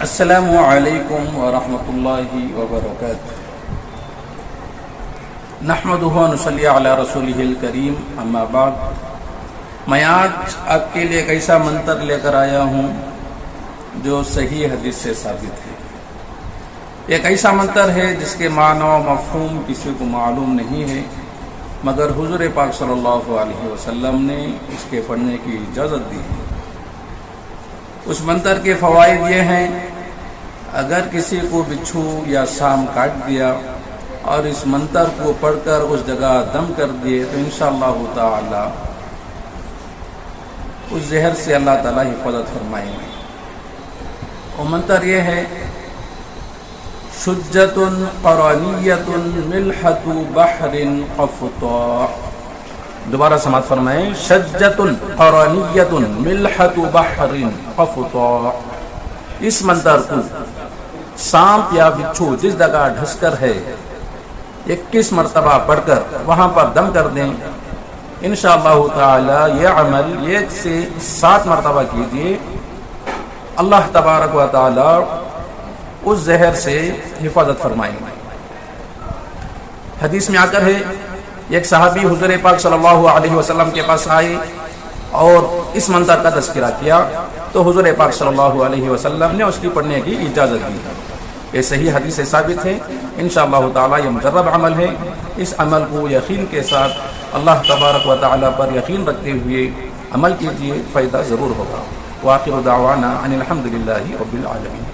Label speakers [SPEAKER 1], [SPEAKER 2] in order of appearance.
[SPEAKER 1] السلام علیکم ورحمۃ اللہ وبرکاتہ۔ نحمدہ ونصلی علی رسولہ الکریم، اما بعد۔ میں آج آپ کے لیے ایک ایسا منتر لے کر آیا ہوں جو صحیح حدیث سے ثابت ہے۔ ایک ایسا منتر ہے جس کے معنی و مفہوم کسی کو معلوم نہیں ہے، مگر حضور پاک صلی اللہ علیہ وسلم نے اس کے پڑھنے کی اجازت دی ہے۔ اس منتر کے فوائد یہ ہیں: اگر کسی کو بچھو یا سام کاٹ دیا اور اس منتر کو پڑھ کر اس جگہ دم کر دیے تو انشاءاللہ تعالی اس زہر سے اللہ تعالی حفاظت فرمائیں گے۔ وہ منتر یہ ہے: شجۃ قرانیۃ ملحۃ بحر قفطاء۔ دوبارہ سماعت فرمائیں، شجۃ قرانیۃ ملحۃ بحر قفطاء۔ اس منتر کو سانپ یا بچھو جس جگہ ڈھس کر ہے 21 مرتبہ پڑھ کر وہاں پر دم کر دیں۔ انشاءاللہ تعالی یہ عمل 1 سے 7 مرتبہ کیجیے، اللہ تبارک و تعالی اس زہر سے حفاظت فرمائیں گے۔ حدیث میں آ کر ہے، ایک صحابی حضور پاک صلی اللہ علیہ وسلم کے پاس آئے اور اس منتر کا تذکرہ کیا تو حضور پاک صلی اللہ علیہ وسلم نے اس کی پڑھنے کی اجازت دی۔ یہ صحیح حدیث سے ثابت ہے۔ انشاءاللہ تعالی یہ مجرب عمل ہے۔ اس عمل کو یقین کے ساتھ اللہ تبارک و تعالی پر یقین رکھتے ہوئے عمل کیجیے، فائدہ ضرور ہوگا۔ وآخر دعوانا ان الحمد للہ رب العالمین۔